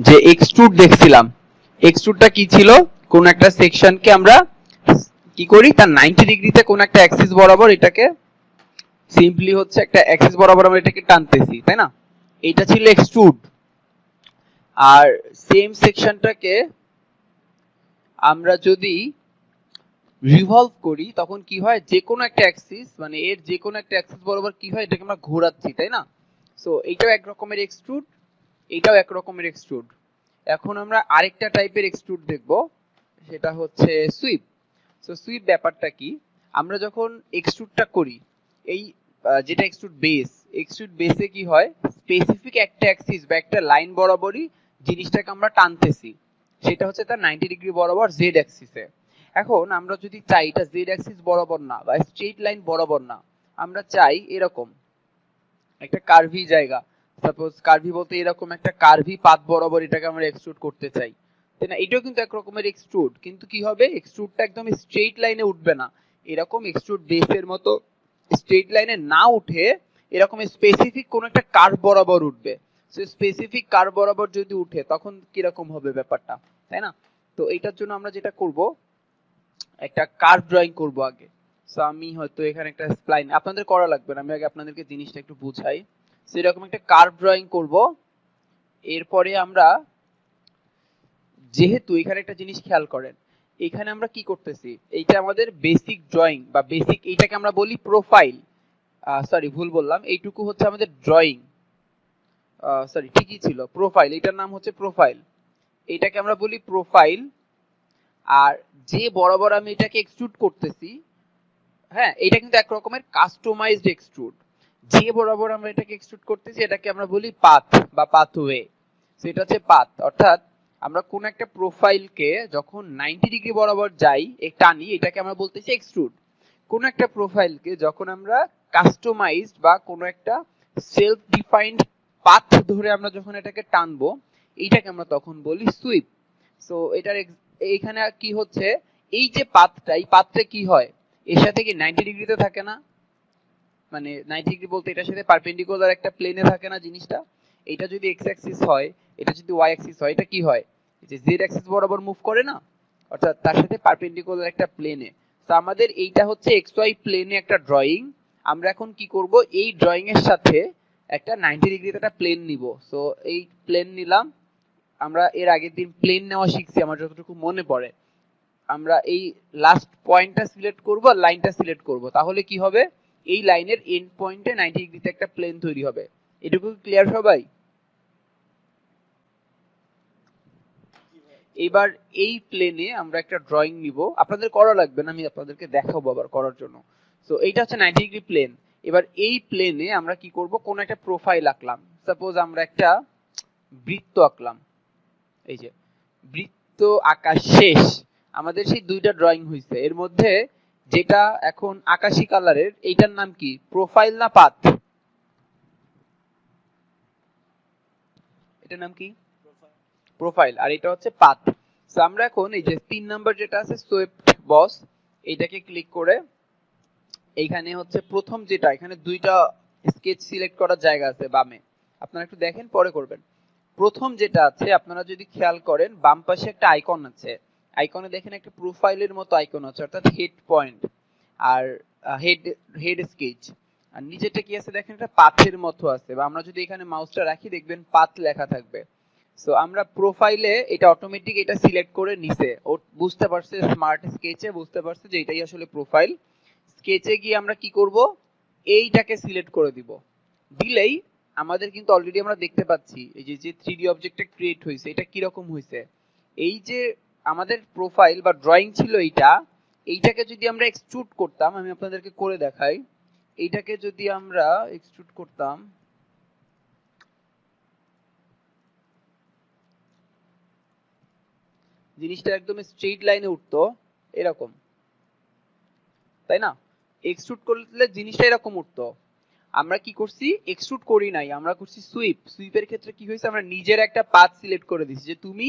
যে এক্সট্রুড দেখছিলাম, এক্সট্রুডটা কি ছিল, কোন একটা সেকশনকে আমরা কি করি, তার 90 ডিগ্রিতে কোন একটা অ্যাক্সিস বরাবর এটাকে সিম্পলি হচ্ছে একটা অ্যাক্সিস বরাবর আমরা এটাকে টানতেছি, তাই না? এটা ছিল এক্সট্রুড। আর সেম সেকশনটাকে আমরা যদি রিভলভ করি তখন কি হয়, যে কোনো একটা অ্যাক্সিস, মানে এর যে কোনো একটা অ্যাক্সিস বরাবর কি হয়, এটাকে আমরা ঘোরাচ্ছি, তাই না? সো এইটাও এক রকমের এক্সট্রুড, এটাও এক রকমের এক্সট্রুড। এখন আমরা আরেকটা টাইপের এক্সট্রুড দেখব, সেটা হচ্ছে সুইপ। সো সুইপ ব্যাপারটা কি, আমরা যখন এক্সট্রুডটা করি, এই যেটা এক্সট্রুড বেসে কি হয়, স্পেসিফিক একটা অ্যাক্সিস বা একটা লাইন বরাবরই জিনিসটাকে আমরা টানতেছি, সেটা হচ্ছে তার 90 ডিগ্রি বরাবর জেড অ্যাক্সিসে। এখন আমরা যদি চাই এটা জেড অ্যাক্সিস বরাবর না বা স্ট্রেট লাইন বরাবর না, আমরা চাই এরকম একটা কার্ভি জায়গা, সাপোজ কার্ভি বলতে এরকম একটা কার্ভি পাথ বরাবর এটাকে আমরা এক্সট্রুড করতে চাই, তাই না? এটাও কিন্তু এক রকমের এক্সট্রুড, কিন্তু কি হবে, এক্সট্রুডটা একদম স্ট্রেট লাইনে উঠবে না, এরকম এক্সট্রুড বেসের মতো স্ট্রেট লাইনে না উঠে এরকম স্পেসিফিক কোন একটা কার্ভ বরাবর উঠবে। সো স্পেসিফিক কার্ভ বরাবর যদি উঠে তখন কি রকম হবে ব্যাপারটা, তাই না? তো এটার জন্য আমরা যেটা করব, একটা কার্ভ ড্রয়িং করব আগে। সো আমি হয়তো এখানে একটা স্প্লাইন, আপনাদের করা লাগবে না, আমি আগে আপনাদেরকে জিনিসটা একটু বুঝাই। সো এরকম একটা কার্ভ ড্রয়িং করব। এরপরে আমরা, যেহেতু এখানে একটা জিনিস খেয়াল করেন, এখানে আমরা কি করতেছি, এইটা আমাদের বেসিক ড্রয়িং বা বেসিক, এইটাকে আমরা বলি প্রোফাইল। সরি, ভুল বললাম, এইটুকু হচ্ছে আমাদের ড্রয়িং, সরি ঠিকই ছিল, প্রোফাইল, এটার নাম হচ্ছে প্রোফাইল, এটাকে আমরা বলি প্রোফাইল। আর যে বরাবর আমি এটাকে এক্সট্রুড করতেছি, হ্যাঁ, এটা কিন্তু এক রকমের কাস্টমাইজড এক্সট্রুড। যে বরাবর আমরা এটাকে এক্সট্রুড করতেছি এটাকে আমরা বলি পাথ বা পাথওয়ে। সেটা হচ্ছে পাথ, অর্থাৎ আমরা কোন একটা প্রোফাইলকে যখন 90 ডিগ্রি বরাবর যাই টানি, এটাকে আমরা বলতেছি এক্সট্রুড। কোন একটা প্রোফাইলকে যখন আমরা কাস্টমাইজড বা কোন একটা সেলফ ডিফাইন্ড পাথ ধরে আমরা যখন এটাকে টানবো, এইটাকে আমরা তখন বলি সুইপ। সো এটার এইখানে কি হচ্ছে, এই যে পাথটা, এই পাথটা কি হয়, এর সাথে কি 90 ডিগ্রিতে থাকে না, মানে 90 ডিগ্রি বলতে এটার সাথে পারপেন্ডিকুলার একটা প্লেনে থাকে না জিনিসটা। এটা যদি এক্স অ্যাক্সিস হয়, এটা যদি ওয়াই অ্যাক্সিস হয়, এটা কি হয়, যে জেড অ্যাক্সিস বরাবর মুভ করে না, অর্থাৎ তার সাথে পারপেন্ডিকুলার একটা প্লেনে। তো আমাদের এইটা হচ্ছে এক্স ওয়াই প্লেনে একটা ড্রয়িং। আমরা এখন কি করব, এই ড্রয়িং এর সাথে একটা 90 ডিগ্রিতে একটা প্লেন নিব। সো এই প্লেন নিলাম, আমরা এর আগের দিন প্লেন নেওয়া শিখছি আমার যতটুকু মনে পড়ে। আমরা এই লাস্ট পয়েন্টটা সিলেক্ট করব আর লাইনটা সিলেক্ট করব, তাহলে কি হবে, এই লাইনের এন্ড পয়েন্টে 90 ডিগ্রিতে একটা প্লেন তৈরি হবে। এটুকু ক্লিয়ার সবাই? এবার এই প্লেনে আমরা একটা ড্রয়িং নিব, আপনাদের করা লাগবে না, আমি আপনাদেরকে দেখাবো আবার করার জন্য। সো এইটা হচ্ছে 90 ডিগ্রি প্লেন। এবার এই প্লেনে আমরা কি করব, কোন একটা প্রোফাইল আঁকলাম, সাপোজ আমরা একটা বৃত্ত আঁকলাম। এই যে বৃত্ত আঁকা শেষ, আমাদের সেই দুইটা ড্রয়িং হয়েছে, এর মধ্যে যেটা এখন আকাশি কালারের, এইটার নাম কি, প্রোফাইল না পাথ? এটার নাম কি, প্রোফাইল, আর এটা হচ্ছে পাথ। সো আমরা এখন এই যে 3 নাম্বার যেটা আছে সোয়েপ্ট বস, এইটাকে ক্লিক করে এইখানে হচ্ছে প্রথম যেটা, এখানে দুইটা স্কেচ সিলেক্ট করার জায়গা আছে বামে, আপনারা একটু দেখেন পরে করবেন। প্রথম যেটা আছে, আপনারা যদি খেয়াল করেন বাম পাশে একটা আইকন আছে, আইকনে দেখেন একটা প্রোফাইলের মতো আইকন আছে, অর্থাৎ হেড পয়েন্ট আর হেড হেড স্কেচ। আর নিচেটা কি আছে দেখেন, একটা পাথের মতো আছে, বা আমরা যদি এখানে মাউসটা রাখি দেখবেন পাথ লেখা থাকবে। সো আমরা প্রোফাইলে এটা অটোমেটিক এটা সিলেক্ট করে নিছে, ও বুঝতে পারছে, স্মার্ট স্কেচে বুঝতে পারছে যে এটাই আসলে প্রোফাইল। স্কেচে গিয়ে আমরা কি করব, এইটাকে সিলেক্ট করে দিব, দিলেই আমাদের কিন্তু অলরেডি আমরা দেখতে পাচ্ছি এই যে যে 3D অবজেক্টটা ক্রিয়েট হয়েছে, এটা কি রকম হয়েছে। এই যে আমাদের প্রোফাইল বা ড্রয়িং ছিল এইটা, এইটাকে যদি আমরা এক্সট্রুড করতাম, আমি আপনাদেরকে করে দেখাই, এইটাকে যদি আমরা এক্সট্রুড করতাম, জিনিসটা একদম স্ট্রেট লাইনে উঠতো এরকম, তাই না? এক্সট্রুড করলে জিনিসটা এরকম উঠতো। আমরা কি করছি, এক্সট্রুড করি নাই, আমরা করছি সুইপ। সুইপের ক্ষেত্রে কি হয়েছে, আমরা নিজের একটা পাথ সিলেক্ট করে দিছি, যে তুমি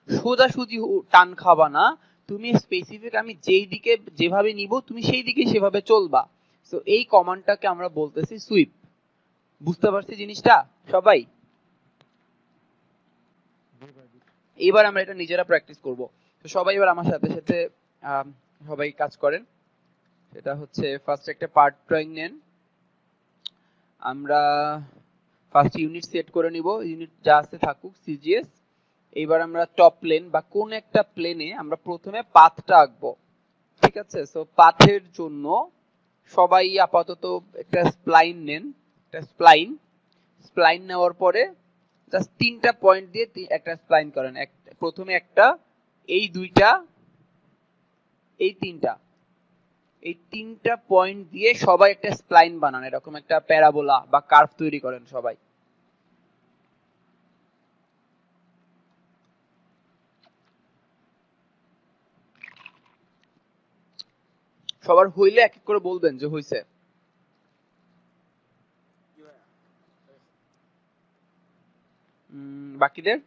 সোজাসুজি টান খাবা না, তুমি স্পেসিফিক আমি যেই দিকে যেভাবে নিব তুমি সেই দিকে সেভাবে চলবা। সো এই কমান্ডটাকে আমরা বলতেছি সুইপ। বুঝতে পারছি জিনিসটা সবাই? এবার আমরা এটা নিজেরা প্র্যাকটিস করব। তো সবাই এবার আমার সাথে সাথে সবাই কাজ করেন। সেটা হচ্ছে ফার্স্ট একটা পার্ট ড্রয়িং নেন। আমরা ফার্স্ট ইউনিট সেট করে নিব, ইউনিট যা আছে থাকুক সিজিএস। এবার আমরা টপ প্লেন বা কোন একটা প্লেনে আমরা প্রথমে পাথটা আঁকবো, ঠিক আছে? সো পাথের জন্য সবাই আপাতত একটা স্প্লাইন নেন, একটা স্প্লাইন নেওয়ার পরে জাস্ট 3টা পয়েন্ট দিয়ে একটা স্প্লাইন করেন। প্রথমে একটা, এই দুইটা, এই তিনটা, এই 3টা পয়েন্ট দিয়ে সবাই একটা স্প্লাইন বানান, এরকম একটা প্যারাবোলা বা কার্ভ তৈরি করেন সবাই। সবার হইলে এক এক করে বলবেন যে হইছে। বাকিদের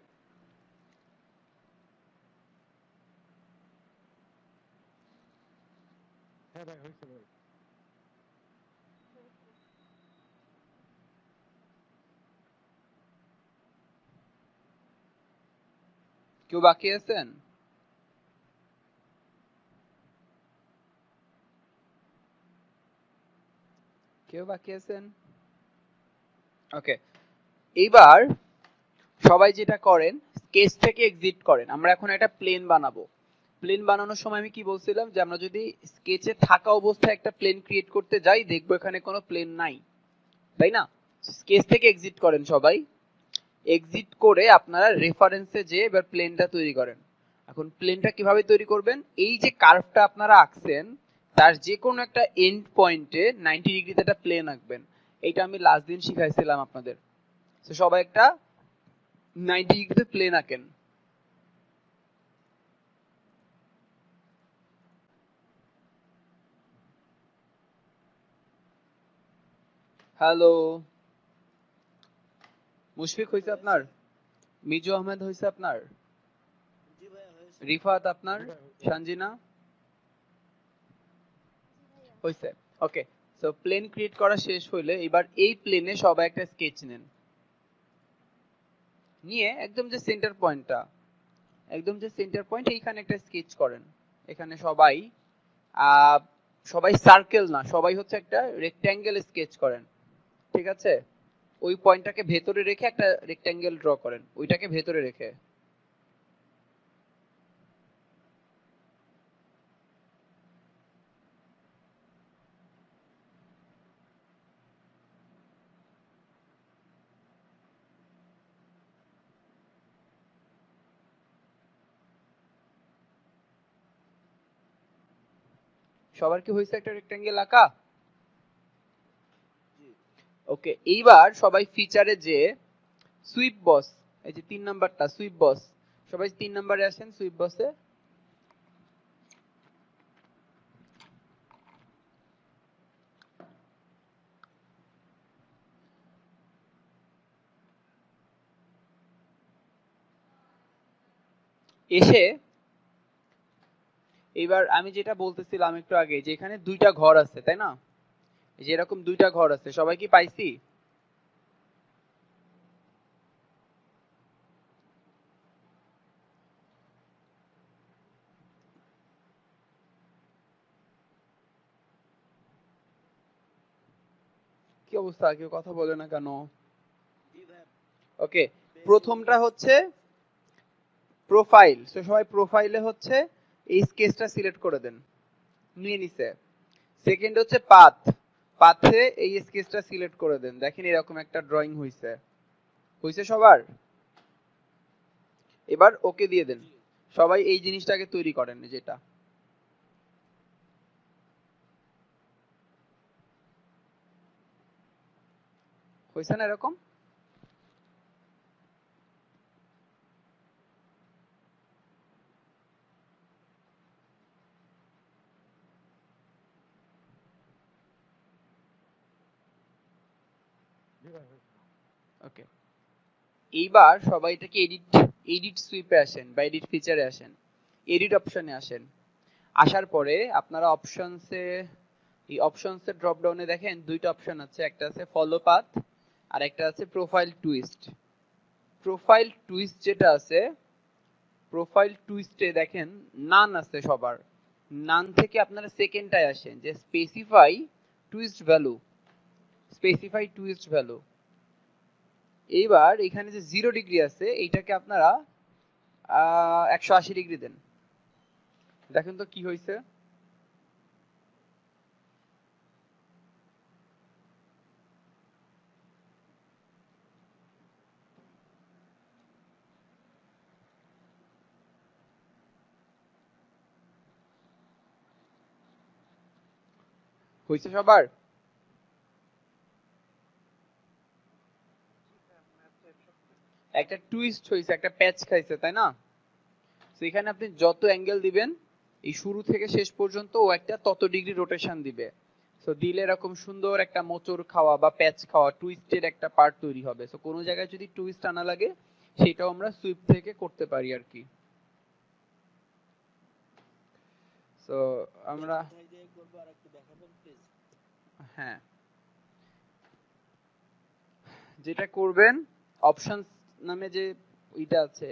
কেউ বাকি আছেন? কেউ বাকি আছেন? ওকে, এইবার সবাই যেটা করেন, স্কেচ থেকে এক্সিট করেন। আমরা এখন একটা প্লেন বানাবো। প্লেন বানানোর সময় আমি কি বলছিলাম যে আমরা যদি স্কেচে থাকা অবস্থায় একটা প্লেন ক্রিয়েট করতে যাই, দেখবো এখানে কোনো প্লেন নাই, তাই না? স্কেচ থেকে এক্সিট করেন সবাই। এক্সিট করে আপনারা রেফারেন্সে যে এবার প্লেনটা তৈরি করেন। এখন প্লেনটা কিভাবে তৈরি করবেন, এই যে কার্ভটা আপনারা আঁকছেন তার যে কোনো একটা এন্ড পয়েন্টে 90 ডিগ্রিতে একটা প্লেন আঁকবেন। এইটা আমি লাস্ট দিন শিখাইছিলাম আপনাদের। তো সবাই একটা 90 ডিগ্রিতে প্লেন আঁকেন। হ্যালো, মুশফিক হইছে আপনার? মিজু আহমেদ হইছে আপনার? রিফাত আপনার? সানজিনা হইছে? ওকে, সো প্লেন ক্রিয়েট করা শেষ হইলে এবার এই প্লেনে সবাই একটা স্কেচ নেন, নিয়ে একদম যে সেন্টার পয়েন্টটা, একদম যে সেন্টার পয়েন্ট এইখানে একটা স্কেচ করেন। এখানে সবাই সবাই সার্কেল না, সবাই হচ্ছে একটা রেক্ট্যাঙ্গেল স্কেচ করেন, ঠিক আছে? ওই পয়েন্টটাকে ভেতরে রেখে একটা রেক্ট্যাঙ্গেল ড্র করেন, ওইটাকে ভেতরে রেখে। সবার কি হয়েছে একটা রেক্ট্যাঙ্গেল আঁকা? ওকে, এইবার সবাই ফিচারে যে সুইপ বস, এই যে 3 নাম্বারটা সুইপ বস, সবাই 3 নাম্বারে আসেন সুইপ বসে। এসে এবার আমি যেটা বলতেছিলাম একটু আগে, যে এখানে দুইটা ঘর আছে তাই না? এই যে এরকম দুইটা ঘর আছে, সবাই কি পাইছি? কি অবস্থা, কেউ কথা বলে না কেন? ওকে, প্রথমটা হচ্ছে প্রোফাইল। তো সবাই প্রোফাইলে হচ্ছে এই স্কেচটা সিলেক্ট করে দেন, নিয়ে নিছে। সেকেন্ড হচ্ছে পাথ, পাথে এই স্কেচটা সিলেক্ট করে দেন। দেখেন এরকম একটা ড্রয়িং হইছে, হইছে সবার? এবার ওকে দিয়ে দেন। সবাই এই জিনিসটাকে তৈরি করেন, যেটা হইছে না এরকম? ওকে, এইবার সবাই এটাকে এডিট সুইপে আসেন বা এডিট ফিচারে আসেন, এডিট অপশনে আসেন। আসার পরে আপনারা অপশনসে, এই অপশনসের ড্রপ ডাউনে দেখেন দুইটা অপশন আছে, একটা আছে ফলো পাথ আর একটা আছে প্রোফাইল টুইস্ট। প্রোফাইল টুইস্ট যেটা আছে, প্রোফাইল টুইস্টে দেখেন নান আছে সবার, নান থেকে আপনারা সেকেন্ডটায় আসেন যে specify twist value, specify twist value. এইবার এখানে যে 0 ডিগ্রি আছে এইটাকে আপনারা 180 ডিগ্রি দেন। দেখেন তো কি হয়েছে। হয়েছে সবার? একটা টুইস্ট হয়েছে, একটা প্যাচ খাইছে, তাই না? তো এখানে আপনি যত অ্যাঙ্গেল দিবেন এই শুরু থেকে শেষ পর্যন্ত ও একটা তত ডিগ্রি রোটেশন দিবে। সো দিলে এরকম সুন্দর একটা মোচড় খাওয়া বা প্যাচ খাওয়া টুইস্টের একটা পার্ট তৈরি হবে। সো কোনো জায়গায় যদি টুইস্ট আনা লাগে সেটাও আমরা সুইপ থেকে করতে পারি আর কি। সো আমরা হ্যাঁ যেটা করবেন, অপশনস নামে যে ওইটা আছে,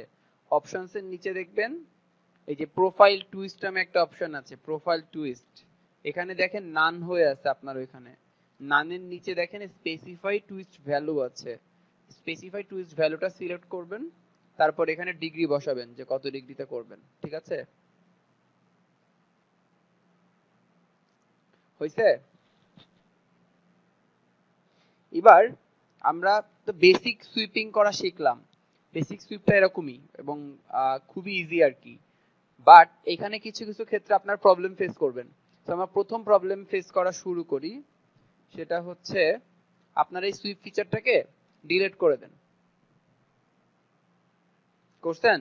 অপশনস এর নিচে দেখবেন এই যে প্রোফাইল টুইস্ট নামে একটা অপশন আছে, প্রোফাইল টুইস্ট। এখানে দেখেন নান হয়ে আছে আপনার ওইখানে, নানের নিচে দেখেন স্পেসিফাই টুইস্ট ভ্যালু আছে, স্পেসিফাই টুইস্ট ভ্যালুটা সিলেক্ট করবেন, তারপর এখানে ডিগ্রি বসাবেন যে কত ডিগ্রিতে করবেন। ঠিক আছে? হইছে? এবার আমরা তো বেসিক সুইপিং করা শিখলাম, বেসিক সুইপটা এরকমই এবং খুবই ইজি আর কি। বাট এখানে কিছু কিছু ক্ষেত্রে আপনার প্রবলেম ফেস করবেন। তো আমরা প্রথম প্রবলেম ফেস করা শুরু করি, সেটা হচ্ছে আপনার এই সুইপ ফিচারটাকে ডিলিট করে দেন। করছেন?